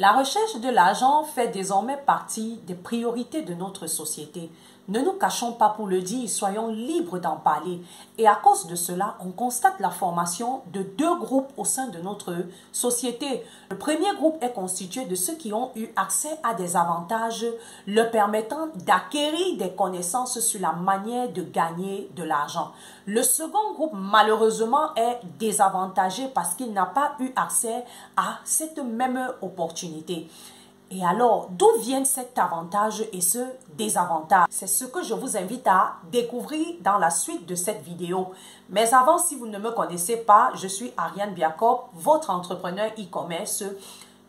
La recherche de l'argent fait désormais partie des priorités de notre société. Ne nous cachons pas pour le dire, soyons libres d'en parler. Et à cause de cela, on constate la formation de deux groupes au sein de notre société. Le premier groupe est constitué de ceux qui ont eu accès à des avantages leur permettant d'acquérir des connaissances sur la manière de gagner de l'argent. Le second groupe, malheureusement, est désavantagé parce qu'il n'a pas eu accès à cette même opportunité. Et alors, d'où viennent cet avantage et ce désavantage? C'est ce que je vous invite à découvrir dans la suite de cette vidéo. Mais avant, si vous ne me connaissez pas, je suis Ariane Biakop, votre entrepreneur e-commerce.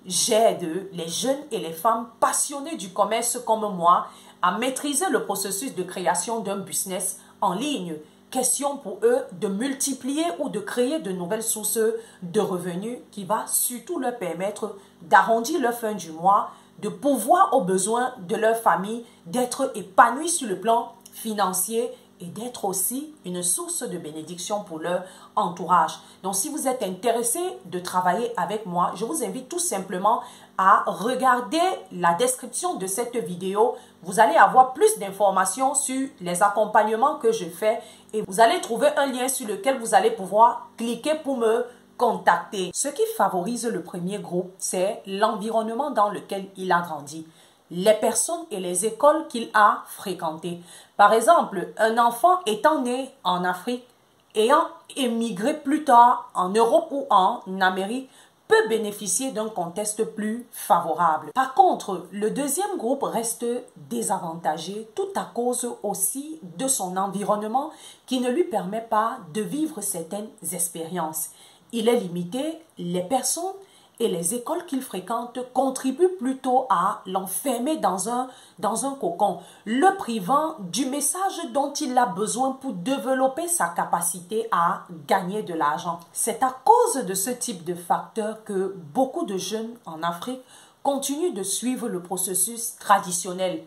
J'aide les jeunes et les femmes passionnés du commerce comme moi à maîtriser le processus de création d'un business en ligne. Question pour eux de multiplier ou de créer de nouvelles sources de revenus qui va surtout leur permettre d'arrondir leur fin du mois, de pourvoir aux besoins de leur famille, d'être épanouis sur le plan financier et d'être aussi une source de bénédiction pour leur entourage. Donc, si vous êtes intéressé de travailler avec moi, je vous invite tout simplement à regarder la description de cette vidéo. Vous allez avoir plus d'informations sur les accompagnements que je fais et vous allez trouver un lien sur lequel vous allez pouvoir cliquer pour me contacter. Ce qui favorise le premier groupe, c'est l'environnement dans lequel il a grandi, les personnes et les écoles qu'il a fréquentées. Par exemple, un enfant étant né en Afrique, ayant émigré plus tard en Europe ou en Amérique, peut bénéficier d'un contexte plus favorable. Par contre, le deuxième groupe reste désavantagé tout à cause aussi de son environnement qui ne lui permet pas de vivre certaines expériences. Il est limité, les personnes et les écoles qu'il fréquente contribuent plutôt à l'enfermer dans un cocon, le privant du message dont il a besoin pour développer sa capacité à gagner de l'argent. C'est à cause de ce type de facteur que beaucoup de jeunes en Afrique continuent de suivre le processus traditionnel.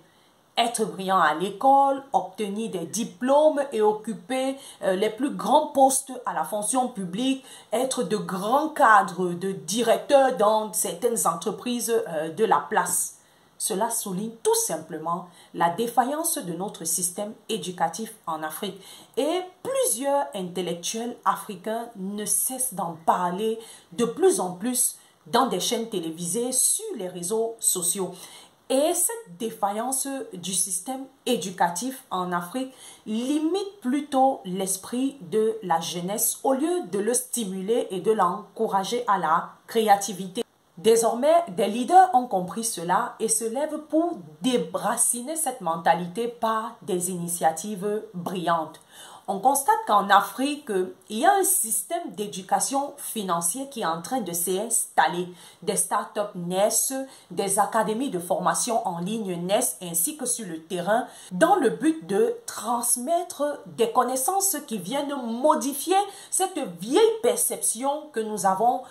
Être brillant à l'école, obtenir des diplômes et occuper les plus grands postes à la fonction publique, être de grands cadres, de directeurs dans certaines entreprises de la place. Cela souligne tout simplement la défaillance de notre système éducatif en Afrique. Et plusieurs intellectuels africains ne cessent d'en parler de plus en plus dans des chaînes télévisées, sur les réseaux sociaux. Et cette défaillance du système éducatif en Afrique limite plutôt l'esprit de la jeunesse au lieu de le stimuler et de l'encourager à la créativité. Désormais, des leaders ont compris cela et se lèvent pour déraciner cette mentalité par des initiatives brillantes. On constate qu'en Afrique, il y a un système d'éducation financière qui est en train de s'installer. Des startups naissent, des académies de formation en ligne naissent ainsi que sur le terrain dans le but de transmettre des connaissances qui viennent modifier cette vieille perception que nous avons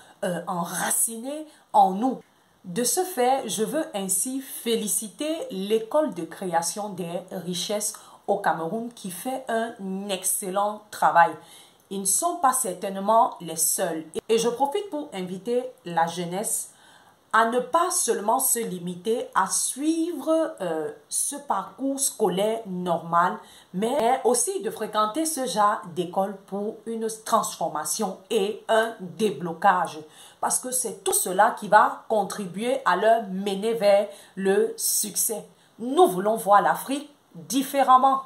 enracinée en nous. De ce fait, je veux ainsi féliciter l'école de création des richesses au Cameroun qui fait un excellent travail. Ils ne sont pas certainement les seuls. Et je profite pour inviter la jeunesse à ne pas seulement se limiter à suivre ce parcours scolaire normal, mais aussi de fréquenter ce genre d'école pour une transformation et un déblocage. Parce que c'est tout cela qui va contribuer à leur mener vers le succès. Nous voulons voir l'Afrique différemment.